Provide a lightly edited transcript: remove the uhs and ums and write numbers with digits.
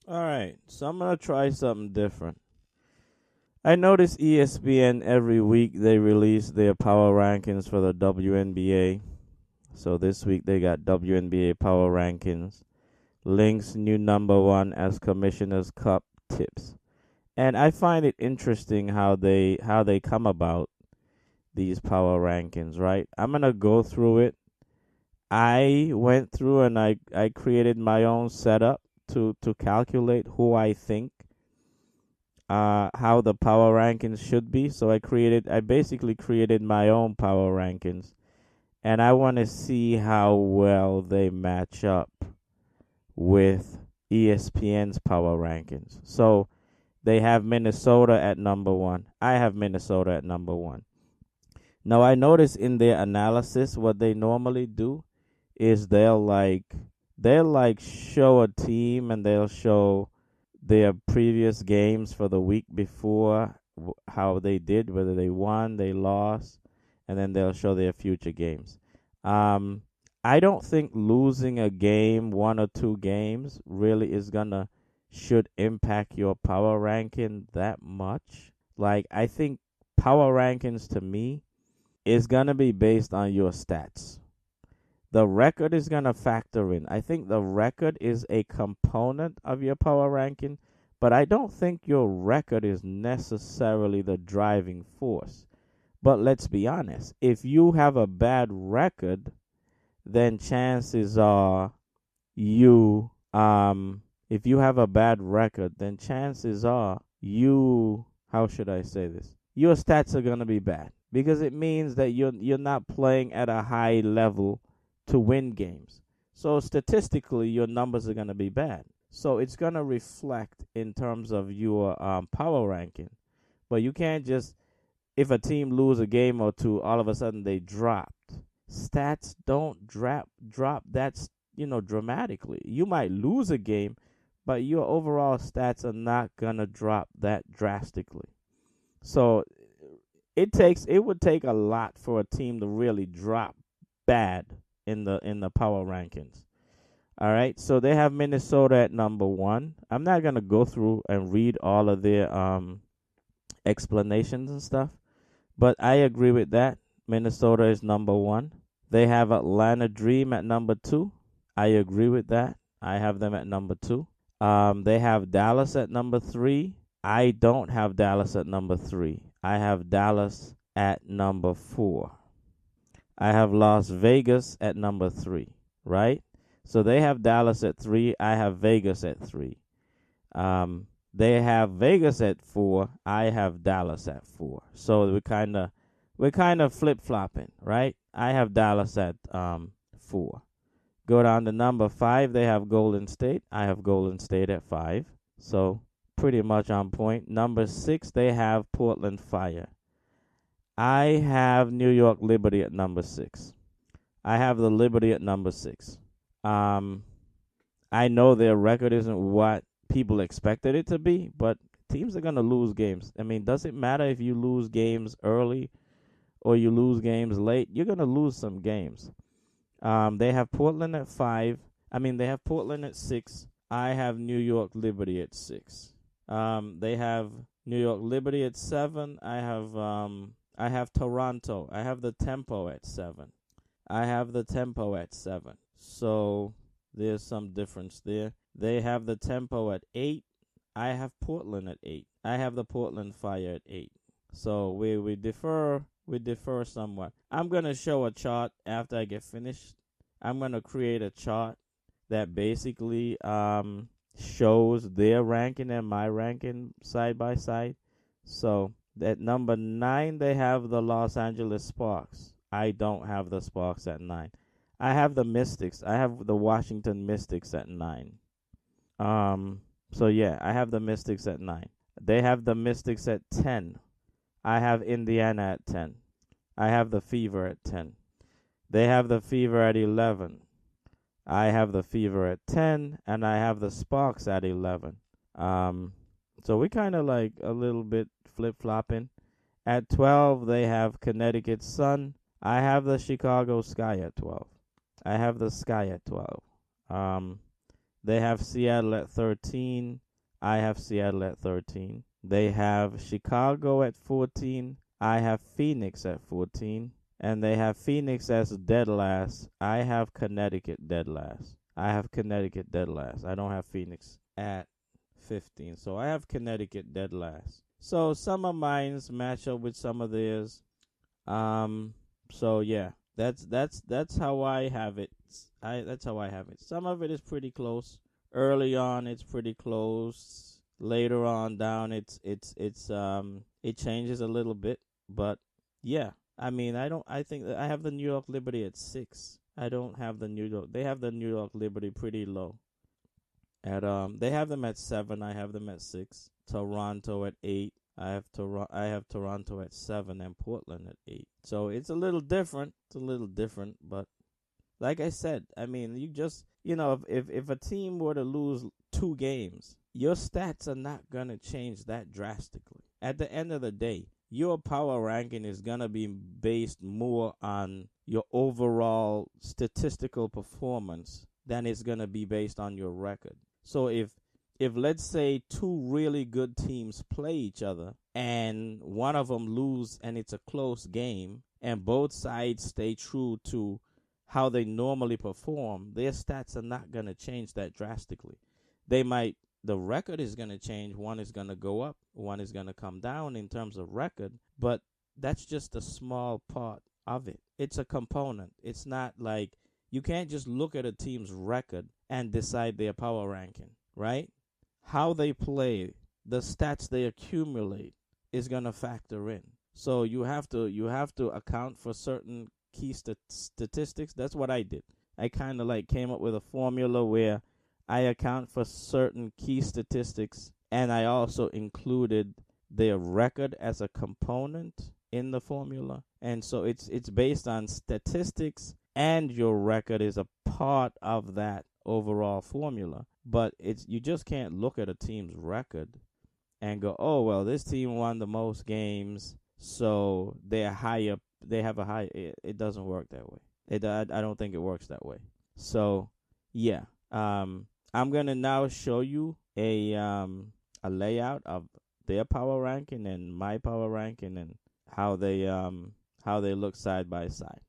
All right, so I'm gonna try something different. I notice ESPN every week they release their power rankings for the WNBA. So this week they got WNBA Power Rankings. Links new number one as Commissioner's Cup tips. And I find it interesting how they come about these power rankings, right? I'm gonna go through it. I went through and I created my own setup to calculate who I think how the power rankings should be. So I basically created my own power rankings, and I want to see how well they match up with ESPN's power rankings. So they have Minnesota at number one. I have Minnesota at number one. Now I notice in their analysis what they normally do is they'll like show a team and they'll show their previous games for the week before, how they did, whether they won, they lost, and then they'll show their future games. Um, I don't think losing a game, one or two games, really is gonna should impact your power ranking that much. Like I think power rankings to me is gonna be based on your stats. The record is going to factor in. I think the record is a component of your power ranking, but I don't think your record is necessarily the driving force. But let's be honest, if you have a bad record, then chances are you if you have a bad record, then chances are you how should I say this? Your stats are going to be bad because it means that you're not playing at a high level to win games. So statistically, your numbers are going to be bad. So it's going to reflect in terms of your power ranking. But you can't just, if a team lose a game or two, all of a sudden they dropped. Stats don't drop that dramatically. You might lose a game, but your overall stats are not gonna drop that drastically. So it would take a lot for a team to really drop bad in the power rankings. All right, so they have Minnesota at number one. I'm not gonna go through and read all of their explanations and stuff, but I agree with that. Minnesota is number one. They have Atlanta Dream at number two. I agree with that. I have them at number two. They have Dallas at number three. I don't have Dallas at number three. I have Dallas at number four. I have Las Vegas at number three, right? So they have Dallas at three. I have Vegas at three. They have Vegas at four. I have Dallas at four. So we're kind of flip flopping, right? I have Dallas at four. Go down to number five. They have Golden State. I have Golden State at five. So pretty much on point. Number six, they have Portland Fire. I have New York Liberty at number six. I have the Liberty at number six. Um, I know their record isn't what people expected it to be, but teams are gonna lose games. I mean, does it matter if you lose games early or you lose games late? You're gonna lose some games. They have Portland at five. They have Portland at six. I have New York Liberty at six. They have New York Liberty at seven. I have Toronto. I have the Tempo at seven. I have the Tempo at seven. So there's some difference there. They have the Tempo at eight. I have Portland at eight. I have the Portland Fire at eight. So we differ somewhat. I'm gonna show a chart after I get finished. I'm gonna create a chart that basically shows their ranking and my ranking side by side. So at number nine they have the Los Angeles Sparks. I don't have the Sparks at nine. I have the Mystics. I have the Washington Mystics at nine. So yeah, I have the Mystics at nine. They have the Mystics at 10. I have Indiana at 10. I have the Fever at 10. They have the Fever at 11. I have the Fever at 10, and I have the Sparks at 11. Um, so we kind of like a little bit flip flopping. At 12, they have Connecticut Sun. I have the Chicago Sky at 12. I have the Sky at 12. Um, They have Seattle at 13. I have Seattle at 13. They have Chicago at 14. I have Phoenix at 14. And they have Phoenix as dead last. I have Connecticut dead last. I have Connecticut dead last. I don't have Phoenix at 15. So I have Connecticut dead last. So some of mine's match up with some of theirs. So yeah, that's how I have it. That's how I have it. Some of it is pretty close. Early on, it's pretty close. Later on down, it changes a little bit. But yeah, I mean, I think that I have the New York Liberty at 6. I don't have the New York. They have the New York Liberty pretty low. They have them at 7. I have them at 6. Toronto at 8. I have Toronto at 7 and Portland at 8. So it's a little different. It's a little different, but like I said, I mean, you just if a team were to lose 2 games, your stats are not gonna change that drastically. At the end of the day, your power ranking is gonna be based more on your overall statistical performance than it's gonna be based on your record. So if let's say 2 really good teams play each other and one of them lose and it's a close game and both sides stay true to how they normally perform, their stats are not going to change that drastically. The record is going to change. One is going to go up, one is going to come down in terms of record, but that's just a small part of it. It's a component. It's not like you can't just look at a team's record and decide their power ranking, right? How they play, the stats they accumulate is going to factor in. So you have to account for certain key statistics. That's what I did. I kind of like came up with a formula where I account for certain key statistics and I also included their record as a component in the formula. And so it's based on statistics and your record is a part of that overall formula. But you just can't look at a team's record and go, oh well, this team won the most games, so they're higher. They have a high. It doesn't work that way. I don't think it works that way. So yeah, I'm gonna now show you a layout of their power ranking and my power ranking and how they look side by side.